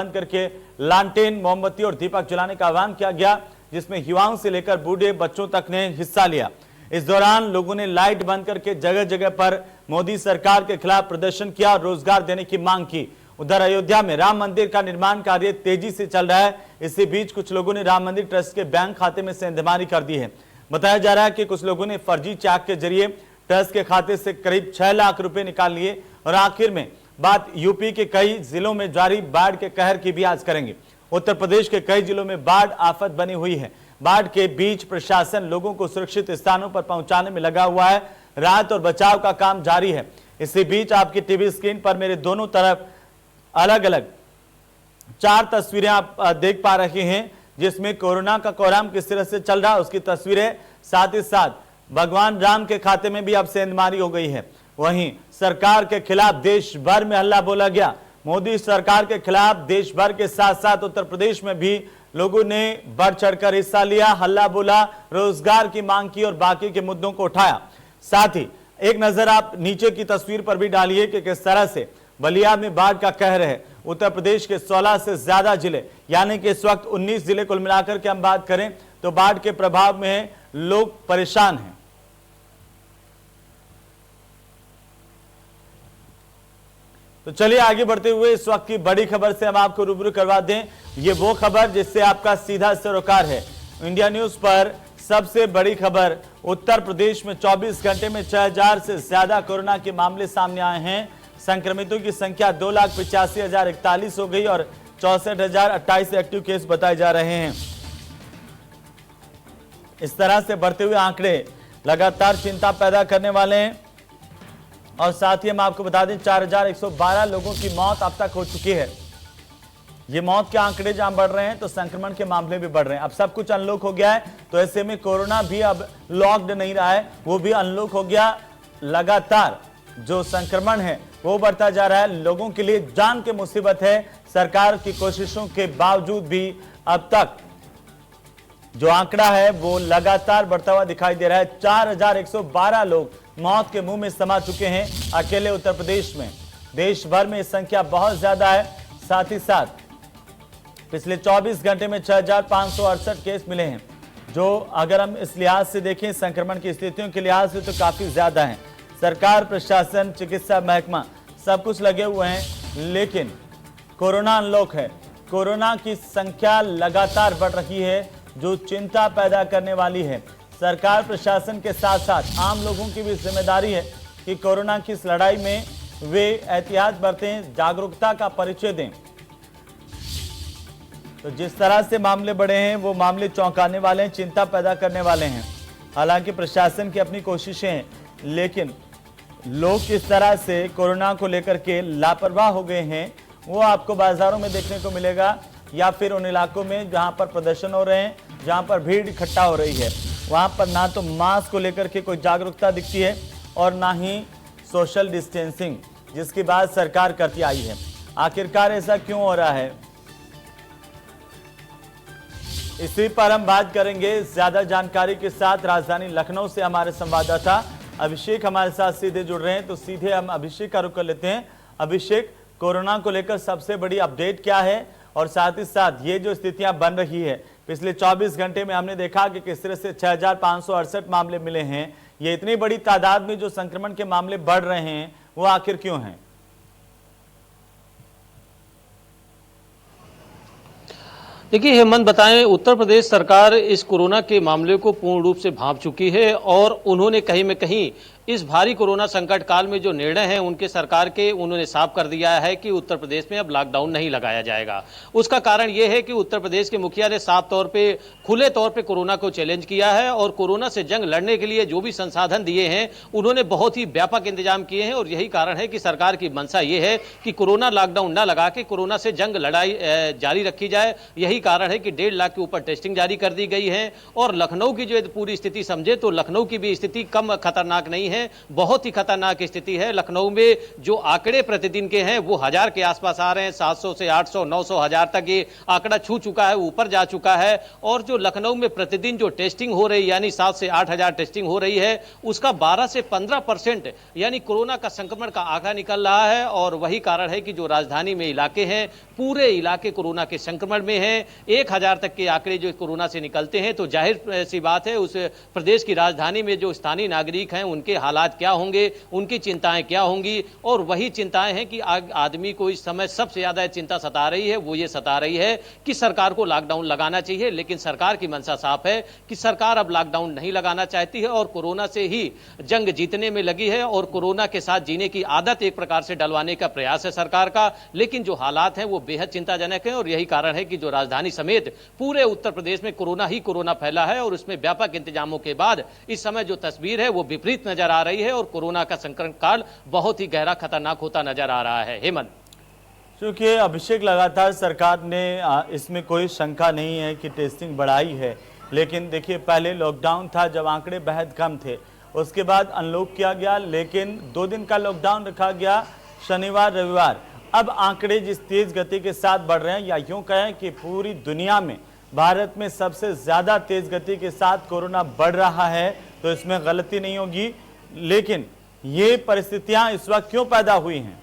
बंद करके लालटेन, मोमबत्ती और दीपक जलाने का आह्वान किया गया, जिसमें युवाओं से लेकर बूढ़े बच्चों तक ने हिस्सा लिया। इस दौरान लोगों ने लाइट बंद करके जगह जगह पर मोदी सरकार के खिलाफ प्रदर्शन किया और रोजगार देने की मांग की। उधर अयोध्या में राम मंदिर का निर्माण कार्य तेजी से चल रहा है। इसी बीच कुछ लोगों ने राम मंदिर ट्रस्ट के बैंक खाते में सेंधमारी कर दी है। बताया जा रहा है कि कुछ लोगों ने फर्जी चेक के जरिए ट्रस्ट के खाते से करीब 6 लाख रुपए निकाल लिए। और आखिर में बात यूपी के कई जिलों में जारी बाढ़ के कहर की भी आज करेंगे। उत्तर प्रदेश के कई जिलों में बाढ़ आफत बनी हुई है। बाढ़ के बीच प्रशासन लोगों को सुरक्षित स्थानों पर पहुंचाने में लगा हुआ है। राहत और बचाव का काम जारी है। इसी बीच आपकी टीवी स्क्रीन पर मेरे दोनों तरफ अलग अलग 4 तस्वीरें आप देख पा रहे हैं, जिसमें कोरोना का कोहराम किस तरह से चल रहा है उसकी तस्वीरें, साथ ही साथ भगवान राम के खाते में भी अब सेंधमारी हो गई है। वहीं सरकार के खिलाफ देश भर में हल्ला बोला गया। मोदी सरकार के खिलाफ देश भर के साथ साथ उत्तर प्रदेश में भी लोगों ने बढ़ चढ़कर हिस्सा लिया, हल्ला बोला, रोजगार की मांग की और बाकी के मुद्दों को उठाया। साथ ही एक नजर आप नीचे की तस्वीर पर भी डालिए कि किस तरह से बलिया में बाढ़ का कहर है। उत्तर प्रदेश के 16 से ज्यादा जिले, यानी कि इस वक्त 19 जिले कुल मिलाकर के हम बात करें तो बाढ़ के प्रभाव में लोग परेशान हैं। तो चलिए आगे बढ़ते हुए इस वक्त की बड़ी खबर से हम आपको रूबरू करवा दें। ये वो खबर जिससे आपका सीधा सरोकार है। इंडिया न्यूज पर सबसे बड़ी खबर, उत्तर प्रदेश में 24 घंटे में 6000 से ज्यादा कोरोना के मामले सामने आए हैं। संक्रमितों की संख्या 2,85,041 हो गई और 64,028 एक्टिव केस बताए जा रहे हैं। इस तरह से बढ़ते हुए आंकड़े लगातार चिंता पैदा करने वाले हैं। और साथ ही हम आपको बता दें 4,112 लोगों की मौत अब तक हो चुकी है। ये मौत के आंकड़े जहां बढ़ रहे हैं तो संक्रमण के मामले भी बढ़ रहे हैं। अब सब कुछ अनलॉक हो गया है, तो ऐसे में कोरोना भी अब लॉक्ड नहीं रहा है, वो भी अनलॉक हो गया। लगातार जो संक्रमण है वो बढ़ता जा रहा है। लोगों के लिए जान की मुसीबत है। सरकार की कोशिशों के बावजूद भी अब तक जो आंकड़ा है वो लगातार बढ़ता हुआ दिखाई दे रहा है। 4,112 लोग मौत के मुंह में समा चुके हैं अकेले उत्तर प्रदेश में। देश भर में इस संख्या बहुत ज्यादा है। साथ ही साथ पिछले 24 घंटे में 6,568 केस मिले हैं, जो अगर हम इस लिहाज से देखें संक्रमण की स्थितियों के लिहाज से तो काफी ज्यादा है। सरकार, प्रशासन, चिकित्सा महकमा सब कुछ लगे हुए हैं, लेकिन कोरोना अनलॉक है। कोरोना की संख्या लगातार बढ़ रही है, जो चिंता पैदा करने वाली है। सरकार, प्रशासन के साथ साथ आम लोगों की भी जिम्मेदारी है कि कोरोना की इस लड़ाई में वे एहतियात बरतें, जागरूकता का परिचय दें। तो जिस तरह से मामले बढ़े हैं वो मामले चौंकाने वाले हैं, चिंता पैदा करने वाले हैं। हालांकि प्रशासन की अपनी कोशिशें हैं, लेकिन लोग किस तरह से कोरोना को लेकर के लापरवाह हो गए हैं वो आपको बाजारों में देखने को मिलेगा, या फिर उन इलाकों में जहां पर प्रदर्शन हो रहे हैं, जहां पर भीड़ इकट्ठा हो रही है, वहां पर ना तो मास्क को लेकर के कोई जागरूकता दिखती है और ना ही सोशल डिस्टेंसिंग, जिसकी बात सरकार करती आई है। आखिरकार ऐसा क्यों हो रहा है, इसी पर हम बात करेंगे। ज्यादा जानकारी के साथ राजधानी लखनऊ से हमारे संवाददाता अभिषेक हमारे साथ सीधे जुड़ रहे हैं, तो सीधे हम अभिषेक का रुख कर लेते हैं। अभिषेक, कोरोना को लेकर सबसे बड़ी अपडेट क्या है, और साथ ही साथ ये जो स्थितियां बन रही है, पिछले 24 घंटे में हमने देखा कि किस तरह से 6,568 मामले मिले हैं। ये इतनी बड़ी तादाद में जो संक्रमण के मामले बढ़ रहे हैं वो आखिर क्यों हैं? देखिए हेमंत, बताएं, उत्तर प्रदेश सरकार इस कोरोना के मामले को पूर्ण रूप से भांप चुकी है और उन्होंने कहीं में कहीं इस भारी कोरोना संकट काल में जो निर्णय हैं उनके सरकार के, उन्होंने साफ कर दिया है कि उत्तर प्रदेश में अब लॉकडाउन नहीं लगाया जाएगा। उसका कारण यह है कि उत्तर प्रदेश के मुखिया ने साफ तौर पे, खुले तौर पे कोरोना को चैलेंज किया है और कोरोना से जंग लड़ने के लिए जो भी संसाधन दिए हैं उन्होंने बहुत ही व्यापक इंतजाम किए हैं। और यही कारण है कि सरकार की मंशा ये है कि कोरोना लॉकडाउन न लगा के कोरोना से जंग लड़ाई जारी रखी जाए। यही कारण है कि 1.5 लाख के ऊपर टेस्टिंग जारी कर दी गई है। और लखनऊ की जो पूरी स्थिति समझे तो लखनऊ की भी स्थिति कम खतरनाक नहीं है, बहुत ही खतरनाक स्थिति है। लखनऊ में जो आंकड़े प्रतिदिन के हैं वो 1000 के आसपास आ रहे हैं, 700 से 800, 900, 1000 तक ये आंकड़ा छू चुका है, ऊपर जा चुका है। और जो लखनऊ में प्रतिदिन जो टेस्टिंग हो रही है, यानी 7 से 8000 टेस्टिंग हो रही है, उसका 12 से 15% यानी कोरोना का संक्रमण का आंकड़ा निकल रहा है। और वही कारण है कि जो राजधानी में इलाके हैं पूरे इलाके कोरोना के संक्रमण में हैं। 1000 तक के आंकड़े जो कोरोना से निकलते हैं तो जाहिर सी बात है उस प्रदेश की राजधानी में जो स्थानीय नागरिक हैं उनके हालात क्या होंगे, उनकी चिंताएं क्या होंगी। और वही चिंताएं हैं कि आदमी को इस समय सबसे ज्यादा चिंता सता रही है, वो ये सता रही है कि सरकार को लॉकडाउन लगाना चाहिए। लेकिन सरकार की मंशा साफ है कि सरकार अब लॉकडाउन नहीं लगाना चाहती है और कोरोना से ही जंग जीतने में लगी है और कोरोना के साथ जीने की आदत एक प्रकार से डलवाने का प्रयास है सरकार का। लेकिन जो हालात हैं वो बेहद चिंताजनक हैं और यही कारण है कि जो राजधानी समेत पूरे उत्तर प्रदेश में कोरोना फैला है और उसमें व्यापक इंतजामों के बाद इस समय जो तस्वीर है वो विपरीत नजर आ रही है और कोरोना का संक्रमण काल बहुत ही गहरा खतरनाक होता नजर आ रहा है। हेमंत, क्योंकि अभिषेक लगातार सरकार ने इसमें कोई शंका नहीं है कि टेस्टिंग बढ़ाई है, लेकिन देखिए पहले लॉकडाउन था जब आंकड़े बेहद कम थे, उसके बाद अनलॉक किया गया, लेकिन 2 दिन का लॉकडाउन रखा गया शनिवार रविवार। अब आंकड़े जिस तेज गति के साथ बढ़ रहे हैं या यूं कहें कि पूरी दुनिया में भारत में सबसे ज्यादा तेज गति के साथ कोरोना बढ़ रहा है, तो इसमें गलती नहीं होगी। लेकिन ये परिस्थितियां इस वक्त क्यों पैदा हुई हैं?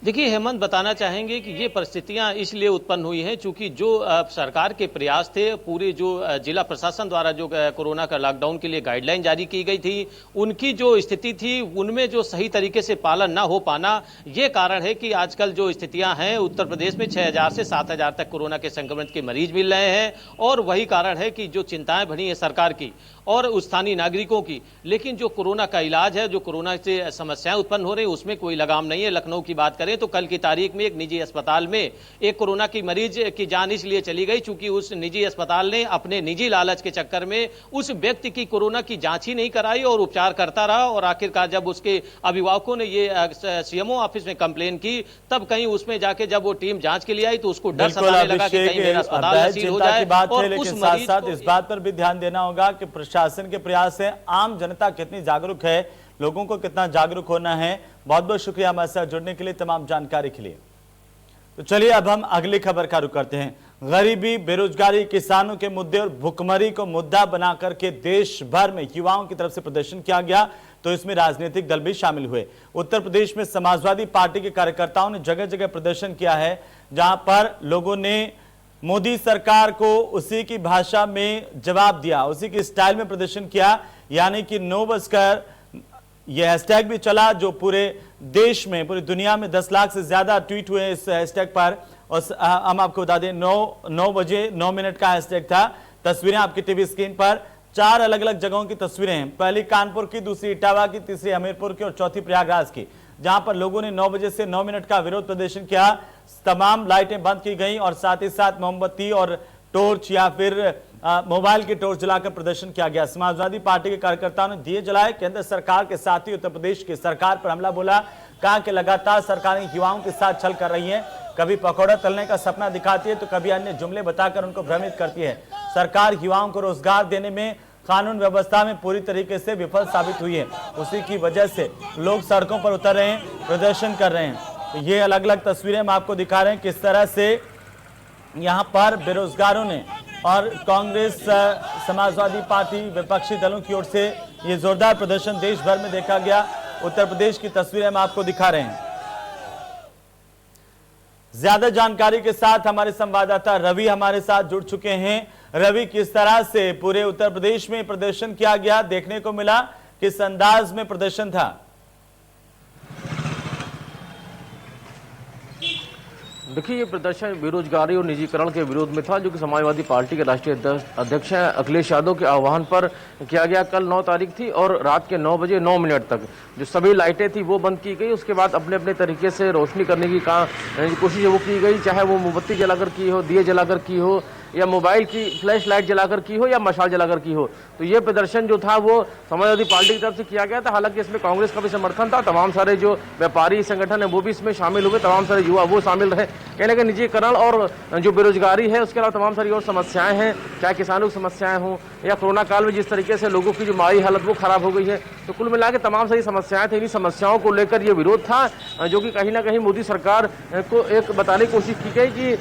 देखिए हेमंत, बताना चाहेंगे कि ये परिस्थितियां इसलिए उत्पन्न हुई हैं चूंकि जो सरकार के प्रयास थे, पूरे जो जिला प्रशासन द्वारा जो कोरोना का लॉकडाउन के लिए गाइडलाइन जारी की गई थी, उनकी जो स्थिति थी उनमें जो सही तरीके से पालन ना हो पाना, ये कारण है कि आजकल जो स्थितियां हैं उत्तर प्रदेश में 6000 से 7000 तक कोरोना के संक्रमण के मरीज मिल रहे हैं। और वही कारण है कि जो चिंताएं बढ़ी है सरकार की और स्थानीय नागरिकों की, लेकिन जो कोरोना का इलाज है, जो कोरोना से समस्याएं उत्पन्न हो रही है उसमें कोई लगाम नहीं है। लखनऊ की बात करें तो कल की तारीख में एक निजी अस्पताल में एक कोरोना की मरीज की जान इसलिए चली गई चूंकि उस निजी अस्पताल ने अपने निजी लालच के चक्कर में उस व्यक्ति की कोरोना की जांच ही नहीं कराई और उपचार करता रहा। और आखिरकार जब उसके अभिभावकों ने ये सीएमओ ऑफिस में कंप्लेन की, तब कहीं उसमें जाके जब वो टीम जांच के लिए आई तो उसको डर सताने लगा कि कहीं मेरा अस्पताल नसीब हो जाए। और उस साथ साथ इस बात पर भी ध्यान देना होगा कि प्रशासन के प्रयास से आम जनता कितनी जागरूक है, लोगों को कितना जागरूक होना है। बहुत बहुत शुक्रिया हमारे साथ जुड़ने के लिए, तमाम जानकारी के लिए। तो चलिए अब हम अगली खबर का रुख करते हैं। गरीबी, बेरोजगारी, किसानों के मुद्दे और भुखमरी को मुद्दा बना करके देश भर में युवाओं की तरफ से प्रदर्शन किया गया, तो इसमें राजनीतिक दल भी शामिल हुए। उत्तर प्रदेश में समाजवादी पार्टी के कार्यकर्ताओं ने जगह जगह प्रदर्शन किया है, जहां पर लोगों ने मोदी सरकार को उसी की भाषा में जवाब दिया, उसी की स्टाइल में प्रदर्शन किया, यानी कि नो बस्कर यह हैशटैग भी चला, जो पूरे देश में, पूरी दुनिया में 10 लाख से ज्यादा ट्वीट हुए इस हैशटैग पर। और हम आपको बता दें 9 बजे 9 मिनट का हैशटैग था। तस्वीरें आपकी टीवी स्क्रीन पर, 4 अलग अलग जगहों की तस्वीरें हैं, पहली कानपुर की, दूसरी इटावा की, तीसरी हमीरपुर की और चौथी प्रयागराज की, जहां पर लोगों ने 9 बजे से 9 मिनट का विरोध प्रदर्शन किया। तमाम लाइटें बंद की गई और साथ ही साथ मोमबत्ती और टॉर्च या फिर मोबाइल की टॉर्च जलाकर प्रदर्शन किया गया। समाजवादी पार्टी के कार्यकर्ताओं ने दिए जलाए, केंद्र सरकार के साथ ही उत्तर प्रदेश की सरकार पर हमला बोला, कहा कि लगातार सरकारें युवाओं के साथ छल कर रही हैं, कभी पकौड़ा तलने का सपना दिखाती है तो कभी अन्य जुमले बताकर उनको भ्रमित करती है। सरकार युवाओं को रोजगार देने में, कानून व्यवस्था में पूरी तरीके से विफल साबित हुई है। उसी की वजह से लोग सड़कों पर उतर रहे हैं, प्रदर्शन कर रहे हैं। तो ये अलग अलग तस्वीरें हम आपको दिखा रहे हैं किस तरह से यहाँ पर बेरोजगारों ने और कांग्रेस, समाजवादी पार्टी, विपक्षी दलों की ओर से ये जोरदार प्रदर्शन देश भर में देखा गया। उत्तर प्रदेश की तस्वीरें हम आपको दिखा रहे हैं। ज्यादा जानकारी के साथ हमारे संवाददाता रवि हमारे साथ जुड़ चुके हैं। रवि, किस तरह से पूरे उत्तर प्रदेश में प्रदर्शन किया गया, देखने को मिला, किस अंदाज में प्रदर्शन था? देखिए, ये प्रदर्शन बेरोजगारी और निजीकरण के विरोध में था, जो कि समाजवादी पार्टी के राष्ट्रीय अध्यक्ष हैं अखिलेश यादव के आह्वान पर किया गया। कल 9 तारीख थी और रात के 9 बजे 9 मिनट तक जो सभी लाइटें थी वो बंद की गई। उसके बाद अपने अपने तरीके से रोशनी करने की कोशिश वो की गई, चाहे वो मोमबत्ती जलाकर की हो, दिए जलाकर की हो, या मोबाइल की फ्लैश लाइट जलाकर की हो, या मशाल जलाकर की हो। तो ये प्रदर्शन जो था वो समाजवादी पार्टी की तरफ से किया गया था। हालांकि इसमें कांग्रेस का भी समर्थन था, तमाम सारे जो व्यापारी संगठन है वो भी इसमें शामिल हुए, तमाम सारे युवा वो शामिल रहे। कहने का निजीकरण और जो बेरोजगारी है, उसके अलावा तमाम सारी और समस्याएं हैं, चाहे किसानों की समस्याएं हों या कोरोना काल में जिस तरीके से लोगों की जो माली हालत वो खराब हो गई है। तो कुल मिला के तमाम सारी समस्याएं थी। इन्हीं समस्याओं को लेकर ये विरोध था, जो कि कहीं ना कहीं मोदी सरकार को एक बताने की कोशिश की गई कि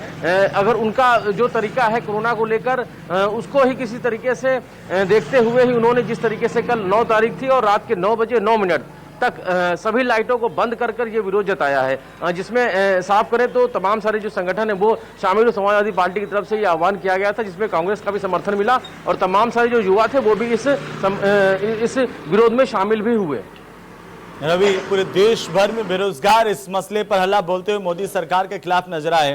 अगर उनका जो तरीका है कोरोना को लेकर, उसको ही किसी तरीके से देखते हुए ही उन्होंने जिस तरीके से कल 9 तारीख थी और रात के 9 बजे 9 मिनट तक सभी लाइटों को बंद कर कर ये विरोध जताया है, जिसमें साफ करें तो तमाम सारे जो संगठन है वो शामिल हुए। समाजवादी पार्टी की तरफ से ये आह्वान किया गया था, जिसमें कांग्रेस का भी समर्थन मिला और तमाम सारे जो युवा थे वो भी इस विरोध में शामिल भी हुए। रवि, पूरे देश भर में बेरोजगार इस मसले पर हल्ला बोलते हुए मोदी सरकार के खिलाफ नजर आए।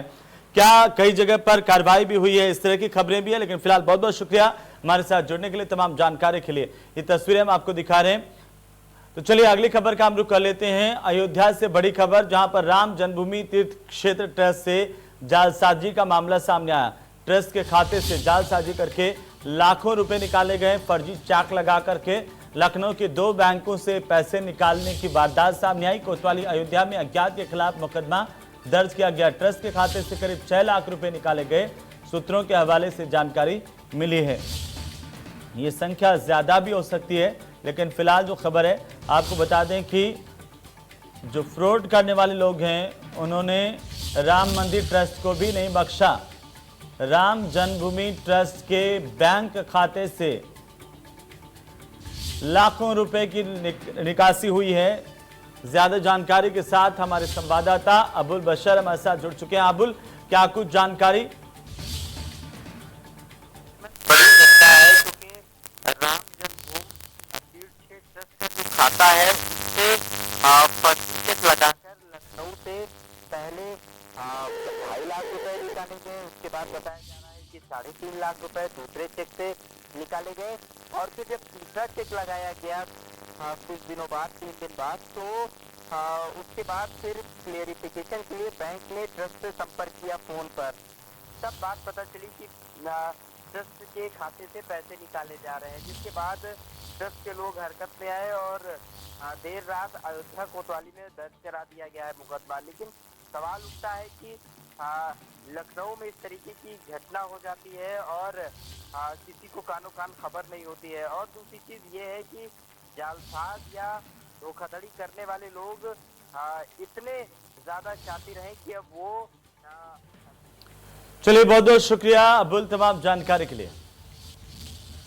क्या कई जगह पर कार्रवाई भी हुई है, इस तरह की खबरें भी है। लेकिन फिलहाल बहुत बहुत शुक्रिया हमारे साथ जुड़ने के लिए, तमाम जानकारी के लिए। ये तस्वीरें हम आपको दिखा रहे हैं। तो चलिए अगली खबर का हम रुख कर लेते हैं। अयोध्या से बड़ी खबर, जहां पर राम जन्मभूमि तीर्थ क्षेत्र ट्रस्ट से जालसाजी का मामला सामने आया। ट्रस्ट के खाते से जालसाजी करके लाखों रुपए निकाले गए। फर्जी चेक लगा करके लखनऊ के 2 बैंकों से पैसे निकालने की वारदात सामने आई। कोतवाली अयोध्या में अज्ञात के खिलाफ मुकदमा दर्ज किया गया। ट्रस्ट के खाते से करीब 6 लाख रुपए निकाले गए। सूत्रों के हवाले से जानकारी मिली है। ये संख्या ज्यादा भी हो सकती है, लेकिन फिलहाल जो खबर है आपको बता दें कि जो फ्रॉड करने वाले लोग हैं उन्होंने राम मंदिर ट्रस्ट को भी नहीं बख्शा। राम जन्मभूमि ट्रस्ट के बैंक खाते से लाखों रुपए की निकासी हुई है। ज्यादा जानकारी के साथ हमारे संवाददाता अबुल बशर हमारे साथ जुड़ चुके हैं। अबुल, क्या कुछ जानकारी? बड़ी घटना है, क्योंकि राम जन्मभूमि तीर्थ ट्रस्ट का जो खाता है उससे फर्जी चेक लगाकर लखनऊ से पहले 2.5 लाख रुपए निकाले गए। उसके बाद बताया जा रहा है कि 3.5 लाख रुपए दूसरे चेक से निकाले गए और फिर जब तीसरा चेक लगाया गया कुछ दिनों बाद, 3 दिन बाद, तो उसके बाद फिर क्लेरिफिकेशन के लिए बैंक ने ट्रस्ट से संपर्क किया फोन पर। तब बात पता चली कि ट्रस्ट के खाते से पैसे निकाले जा रहे हैं, जिसके बाद ट्रस्ट के लोग हरकत में आए और देर रात अयोध्या कोतवाली में दर्ज करा दिया गया है मुकदमा। लेकिन सवाल उठता है कि लखनऊ में इस तरीके की घटना हो जाती है और किसी को कानो कान खबर नहीं होती है। और दूसरी चीज ये है कि जालसाज या धोखाधड़ी करने वाले लोग इतने ज्यादा शातिर हैं कि अब वो चलिए बहुत बहुत शुक्रिया अबुल तमाम जानकारी के लिए।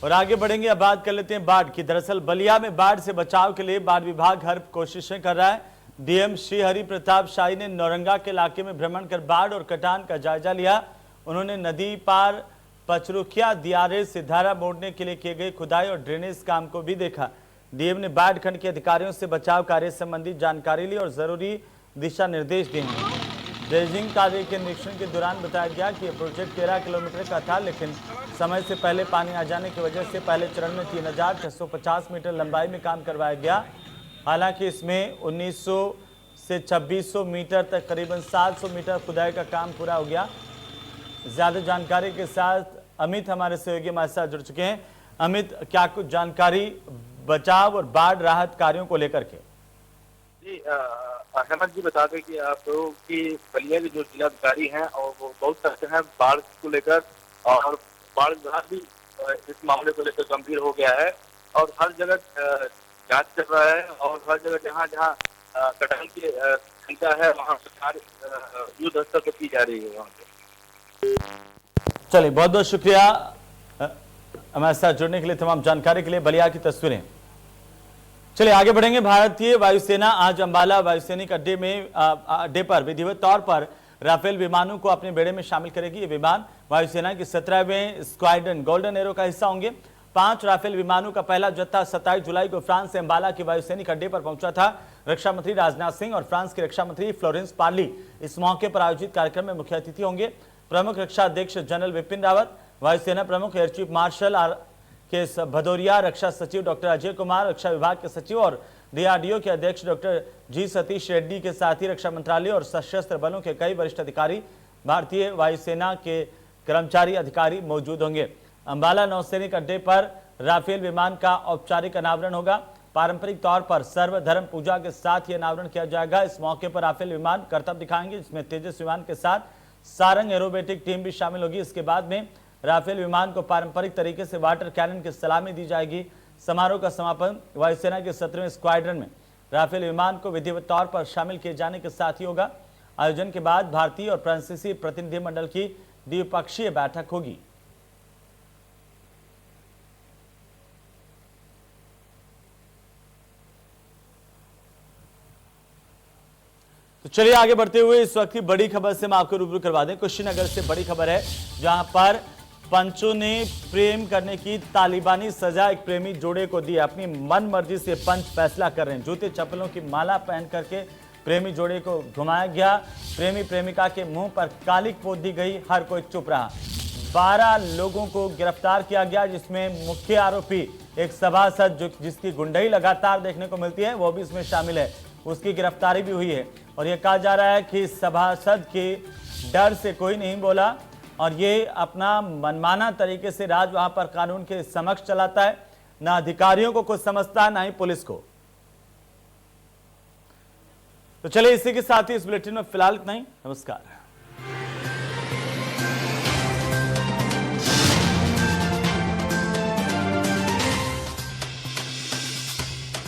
और आगे बढ़ेंगे, अब बात कर लेते हैं बाढ़ की। दरअसल बलिया में बाढ़ से बचाव के लिए बाढ़ विभाग हर कोशिशें कर रहा है। डीएम श्री हरि प्रताप शाही ने नौरंगा के इलाके में भ्रमण कर बाढ़ और कटान का जायजा लिया। उन्होंने नदी पार पचरुखिया दियारे से धारा मोड़ने के लिए किए गए खुदाई और ड्रेनेज काम को भी देखा। डीएम ने बाढ़ खंड के अधिकारियों से बचाव कार्य संबंधी जानकारी ली और जरूरी दिशा निर्देश दिए हैं। ड्रेजिंग कार्य के निरीक्षण के दौरान बताया गया कि यह प्रोजेक्ट 13 किलोमीटर का था, लेकिन समय से पहले पानी आ जाने की वजह से पहले चरण में 3650 मीटर लंबाई में काम करवाया गया। हालांकि इसमें 1900 से 2600 मीटर तक करीबन 700 मीटर खुदाई का काम पूरा हो गया। ज्यादा जानकारी के साथ अमित हमारे सहयोगी हमारे साथ जुड़ चुके हैं। अमित, क्या कुछ जानकारी बचाव और बाढ़ राहत कार्यों को लेकर के? जी अहमद जी, बता दें कि आप लोगों की बलिया के जो जिलाधिकारी हैं और वो बहुत सख्त हैं बाढ़ को लेकर, और बाढ़ विभाग भी इस मामले को लेकर गंभीर हो गया है और हर जगह जांच कर रहा है और हर जगह जहाँ जहाँ कटान की क्षमता है वहाँ सरकार युद्ध स्तर पर की जा रही है वहाँ पे। चलिए बहुत बहुत शुक्रिया हमारे साथ जुड़ने के लिए, तमाम जानकारी के लिए। बलिया की तस्वीरें। चलिए आगे बढ़ेंगे। भारतीय वायुसेना आज अंबाला वायुसैनिक अड्डे पर विधिवत तौर पर राफेल विमानों को अपने बेड़े में शामिल करेगी। ये विमान वायुसेना के 17वें स्क्वाड्रन गोल्डन एरो का हिस्सा होंगे। 5 राफेल विमानों का पहला जत्था 27 जुलाई को फ्रांस से अंबाला के वायुसैनिक अड्डे पर पहुंचा था। रक्षा मंत्री राजनाथ सिंह और फ्रांस के रक्षा मंत्री फ्लोरेंस पार्ली इस मौके पर आयोजित कार्यक्रम में मुख्य अतिथि होंगे। प्रमुख रक्षा अध्यक्ष जनरल विपिन रावत, वायुसेना प्रमुख एयर चीफ मार्शल के भदौरिया, रक्षा सचिव डॉक्टर अजय कुमार, रक्षा विभाग के सचिव और डीआरडीओ के अध्यक्ष डॉक्टर जी सतीश रेड्डी के साथ ही रक्षा मंत्रालय और सशस्त्र बलों के कई वरिष्ठ अधिकारी, भारतीय वायुसेना के कर्मचारी अधिकारी मौजूद होंगे। अंबाला नौसैनिक अड्डे पर राफेल विमान का औपचारिक अनावरण होगा। पारंपरिक तौर पर सर्वधर्म पूजा के साथ यह अनावरण किया जाएगा। इस मौके पर राफेल विमान करतब दिखाएंगे, जिसमें तेजस विमान के साथ सारंग एरोबेटिक टीम भी शामिल होगी। इसके बाद में राफेल विमान को पारंपरिक तरीके से वाटर कैनन की सलामी दी जाएगी। समारोह का समापन वायुसेना के 17वें स्क्वाड्रन में राफेल विमान को विधिवत तौर पर शामिल किए जाने के साथ ही होगा। आयोजन के बाद भारतीय और फ्रांसीसी प्रतिनिधिमंडल की द्विपक्षीय बैठक होगी। तो चलिए आगे बढ़ते हुए इस वक्त की बड़ी खबर से हम आपको रूबरू करवा दें। कुशीनगर से बड़ी खबर है, जहां पर पंचों ने प्रेम करने की तालिबानी सजा एक प्रेमी जोड़े को दी। अपनी मन मर्जी से पंच फैसला कर रहे हैं। जूते चप्पलों की माला पहन करके प्रेमी जोड़े को घुमाया गया। प्रेमी प्रेमिका के मुंह पर कालिक पोत दी गई, हर कोई चुप रहा। 12 लोगों को गिरफ्तार किया गया, जिसमें मुख्य आरोपी एक सभासद जिसकी गुंडई लगातार देखने को मिलती है, वो भी इसमें शामिल है। उसकी गिरफ्तारी भी हुई है और यह कहा जा रहा है कि सभासद के डर से कोई नहीं बोला और ये अपना मनमाना तरीके से राज वहां पर कानून के समक्ष चलाता है। ना अधिकारियों को कुछ समझता है, ना ही पुलिस को। तो चलिए इसी के साथ ही इस बुलेटिन में फिलहाल इतना ही। नमस्कार।